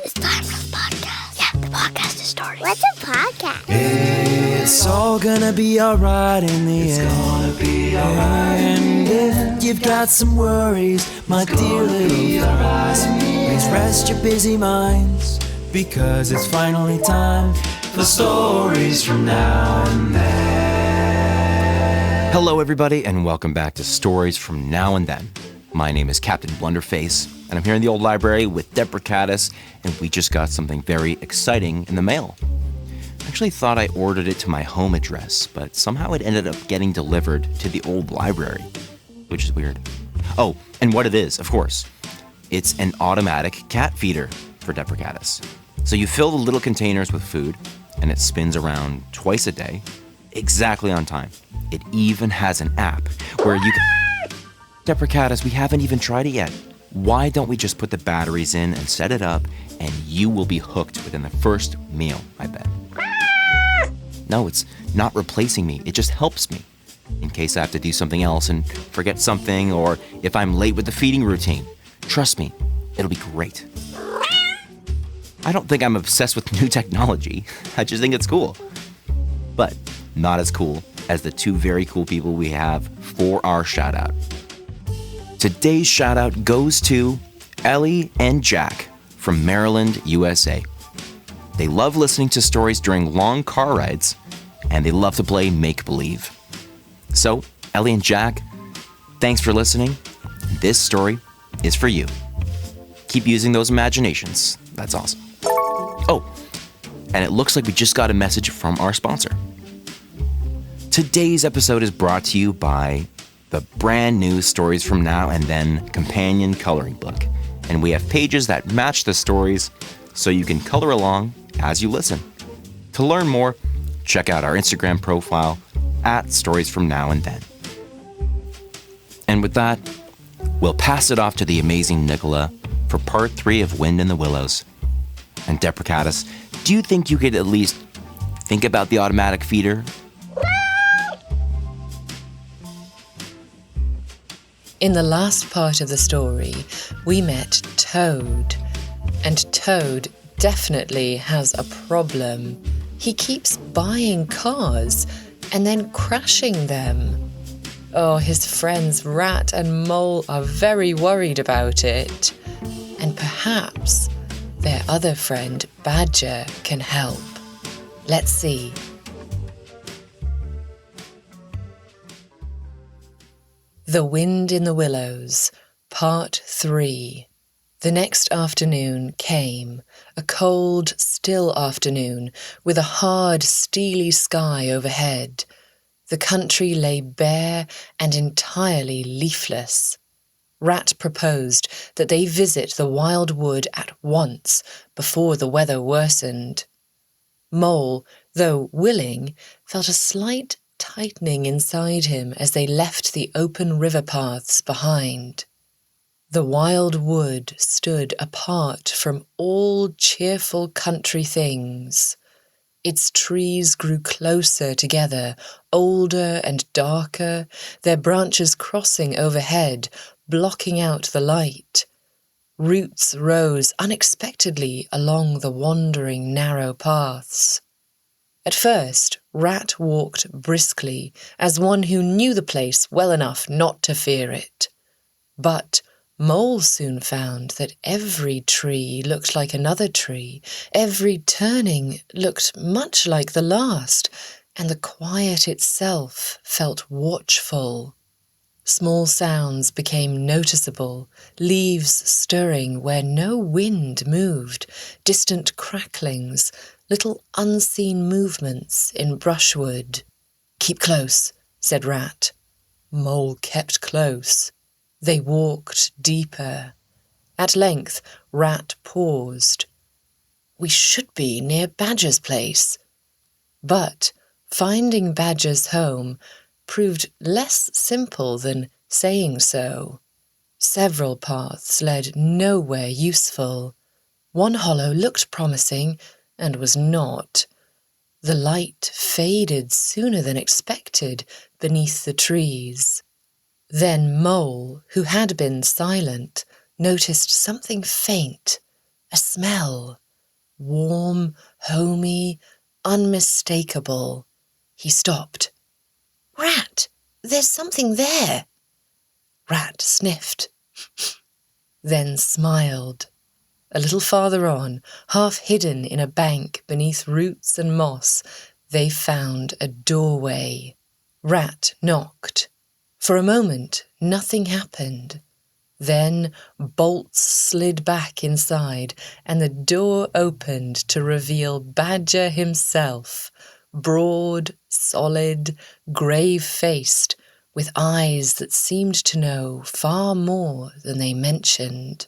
It's time for the podcast. Yeah, the podcast is starting. What's a podcast? It's all gonna be alright in the end. It's gonna be alright. And if you've got some worries, my dear little friends, please rest your busy minds, because it's finally time for stories from now and then. Hello everybody, and welcome back to Stories from Now and Then. My name is Captain Blunderface, and I'm here in the old library with Deprecatus, and we just got something very exciting in the mail. I actually thought I ordered it to my home address, but somehow it ended up getting delivered to the old library, which is weird. Oh, and what it is, of course. It's an automatic cat feeder for Deprecatus. So you fill the little containers with food, and it spins around twice a day, exactly on time. It even has an app where you can... Deprecatus, we haven't even tried it yet. Why don't we just put the batteries in and set it up, and you will be hooked within the first meal, I bet. No, it's not replacing me. It just helps me. In case I have to do something else and forget something, or if I'm late with the feeding routine. Trust me, it'll be great. I don't think I'm obsessed with new technology. I just think it's cool. But not as cool as the two very cool people we have for our shout out. Today's shout out goes to Ellie and Jack from Maryland, USA. They love listening to stories during long car rides, and they love to play make-believe. So, Ellie and Jack, thanks for listening. This story is for you. Keep using those imaginations. That's awesome. Oh, and it looks like we just got a message from our sponsor. Today's episode is brought to you by the brand new Stories from Now and Then companion coloring book. And we have pages that match the stories so you can color along as you listen. To learn more, check out our Instagram profile at Stories from Now and Then. And with that, we'll pass it off to the amazing Nicola for part 3 of Wind in the Willows. And Deprecatus, do you think you could at least think about the automatic feeder? In the last part of the story, we met Toad. And Toad definitely has a problem. He keeps buying cars and then crashing them. Oh, his friends Rat and Mole are very worried about it. And perhaps their other friend Badger can help. Let's see. The Wind in the Willows, Part 3. The next afternoon came, a cold, still afternoon, with a hard, steely sky overhead. The country lay bare and entirely leafless. Rat proposed that they visit the wild wood at once before the weather worsened. Mole, though willing, felt a slight tightening inside him as they left the open river paths behind. The wild wood stood apart from all cheerful country things. Its trees grew closer together, older and darker, their branches crossing overhead, blocking out the light. Roots rose unexpectedly along the wandering narrow paths. At first, Rat walked briskly, as one who knew the place well enough not to fear it. But Mole soon found that every tree looked like another tree, every turning looked much like the last, and the quiet itself felt watchful. Small sounds became noticeable, leaves stirring where no wind moved, distant cracklings, little unseen movements in brushwood. "Keep close," said Rat. Mole kept close. They walked deeper. At length, Rat paused. "We should be near Badger's place." But finding Badger's home proved less simple than saying so. Several paths led nowhere useful. One hollow looked promising, and was not. The light faded sooner than expected beneath the trees. Then Mole, who had been silent, noticed something faint, A smell. Warm, homey, unmistakable. He stopped. "Rat, there's something there." Rat sniffed, then smiled. A little farther on, half hidden in a bank beneath roots and moss, they found a doorway. Rat knocked. For a moment, nothing happened. Then bolts slid back inside, and the door opened to reveal Badger himself, broad, solid, grave-faced, with eyes that seemed to know far more than they mentioned.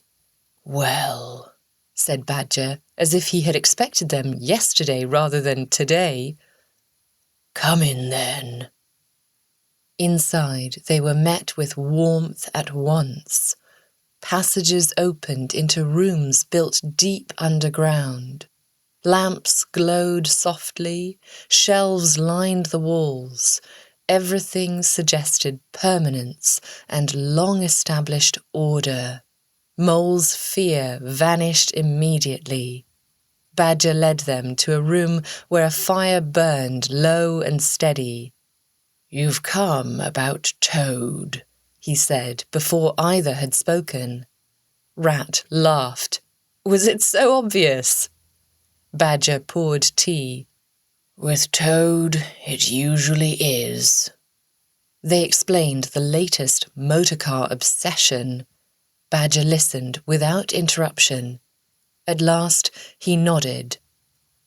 "Well," said Badger, as if he had expected them yesterday rather than today. "Come in, then." Inside, they were met with warmth at once. Passages opened into rooms built deep underground. Lamps glowed softly, shelves lined the walls. Everything suggested permanence and long-established order. Mole's fear vanished immediately. Badger led them to a room where a fire burned low and steady. "You've come about Toad," he said, before either had spoken. Rat laughed. Was it so obvious? Badger poured tea. "With Toad, it usually is." They explained the latest motorcar obsession. Badger listened without interruption. At last, he nodded.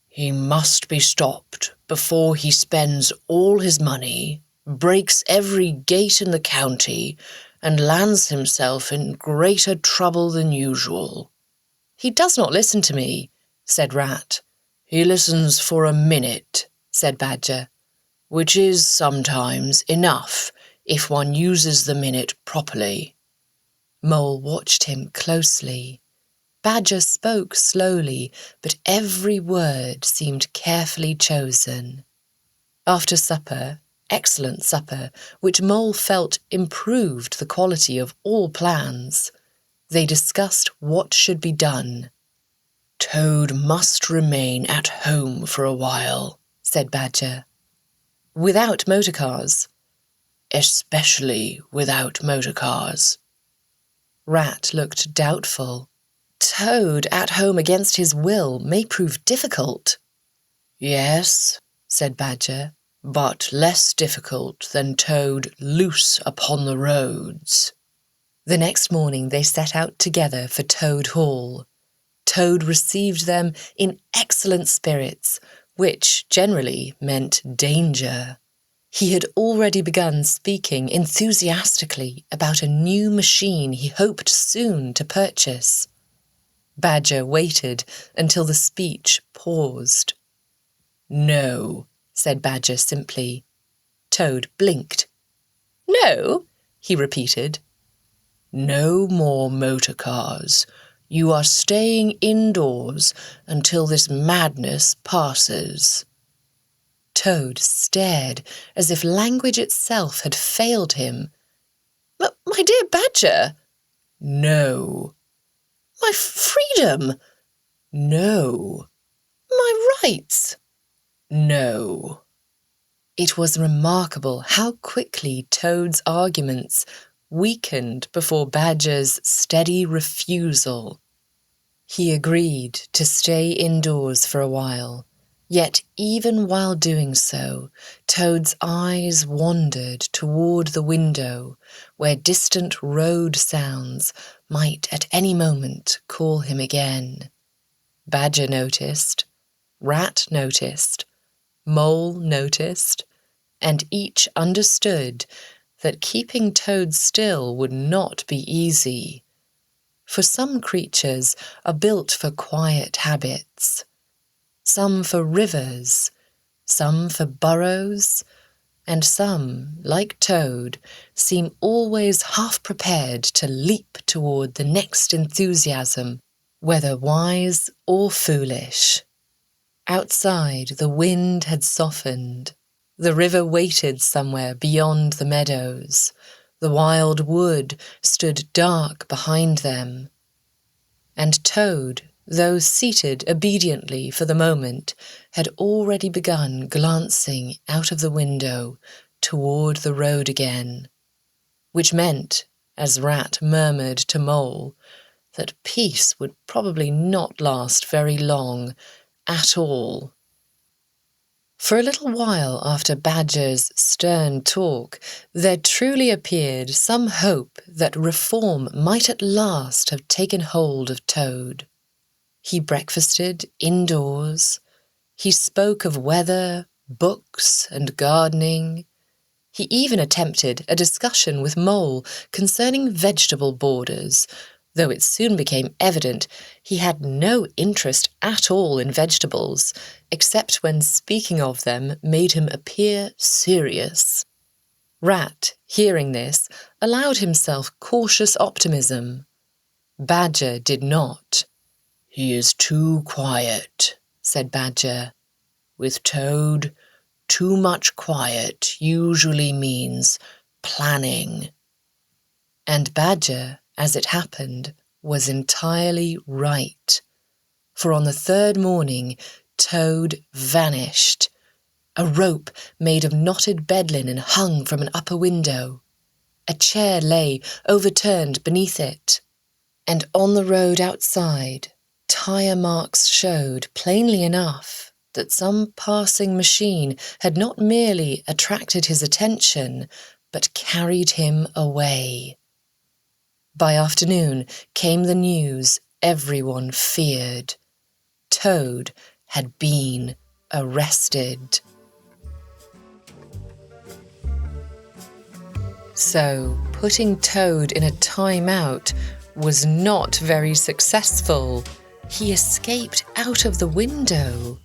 "He must be stopped before he spends all his money, breaks every gate in the county, and lands himself in greater trouble than usual." "He does not listen to me," said Rat. "He listens for a minute," said Badger, "which is sometimes enough if one uses the minute properly." Mole watched him closely. Badger spoke slowly, but every word seemed carefully chosen. After supper, excellent supper, which Mole felt improved the quality of all plans, they discussed what should be done. "Toad must remain at home for a while," said Badger. "Without motor cars?" "Especially without motor cars." Rat looked doubtful. "Toad at home against his will may prove difficult." "Yes," said Badger, "but less difficult than Toad loose upon the roads." The next morning they set out together for Toad Hall. Toad received them in excellent spirits, which generally meant danger. He had already begun speaking enthusiastically about a new machine he hoped soon to purchase. Badger waited until the speech paused. "No," said Badger simply. Toad blinked. "No," he repeated. "No more motor cars. You are staying indoors until this madness passes." Toad stared as if language itself had failed him. My dear Badger." "No." "My freedom." "No." "My rights." "No." It was remarkable how quickly Toad's arguments weakened before Badger's steady refusal. He agreed to stay indoors for a while, yet even while doing so, Toad's eyes wandered toward the window where distant road sounds might at any moment call him again. Badger noticed, Rat noticed, Mole noticed, and each understood that keeping Toad still would not be easy. For some creatures are built for quiet habits, some for rivers, some for burrows, and some, like Toad, seem always half prepared to leap toward the next enthusiasm, whether wise or foolish. Outside, the wind had softened. The river waited somewhere beyond the meadows. The wild wood stood dark behind them. And Toad, though seated obediently for the moment, had already begun glancing out of the window toward the road again, which meant, as Rat murmured to Mole, that peace would probably not last very long at all. For a little while after Badger's stern talk, there truly appeared some hope that reform might at last have taken hold of Toad. He breakfasted indoors. He spoke of weather, books, and gardening. He even attempted a discussion with Mole concerning vegetable borders, though it soon became evident he had no interest at all in vegetables, except when speaking of them made him appear serious. Rat, hearing this, allowed himself cautious optimism. Badger did not. "He is too quiet," said Badger. "With Toad, too much quiet usually means planning." And Badger, as it happened, was entirely right. For on the third morning, Toad vanished. A rope made of knotted bed linen hung from an upper window. A chair lay overturned beneath it. And on the road outside, tire marks showed plainly enough that some passing machine had not merely attracted his attention, but carried him away. By afternoon came the news everyone feared. Toad had been arrested. So, putting Toad in a timeout was not very successful. He escaped out of the window.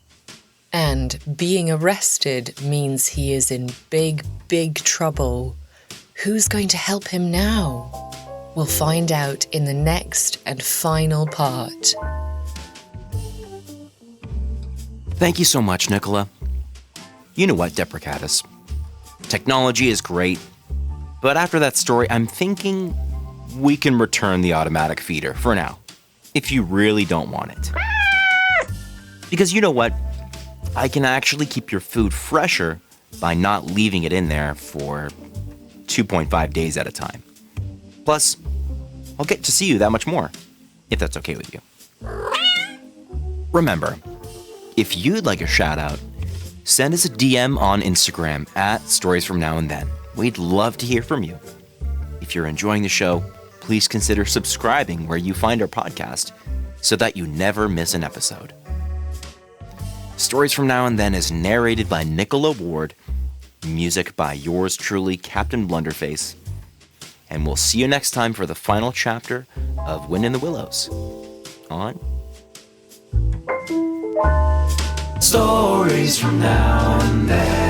And being arrested means he is in big, big trouble. Who's going to help him now? We'll find out in the next and final part. Thank you so much, Nicola. You know what, Deprecatus? Technology is great, but after that story, I'm thinking we can return the automatic feeder for now, if you really don't want it. Because you know what? I can actually keep your food fresher by not leaving it in there for 2.5 days at a time. Plus, I'll get to see you that much more, if that's okay with you. Remember, if you'd like a shout out, send us a DM on Instagram at Stories From Now and Then. We'd love to hear from you. If you're enjoying the show, please consider subscribing where you find our podcast so that you never miss an episode. Stories From Now and Then is narrated by Nicola Ward, music by yours truly, Captain Blunderface, and we'll see you next time for the final chapter of Wind in the Willows on Stories from now and then.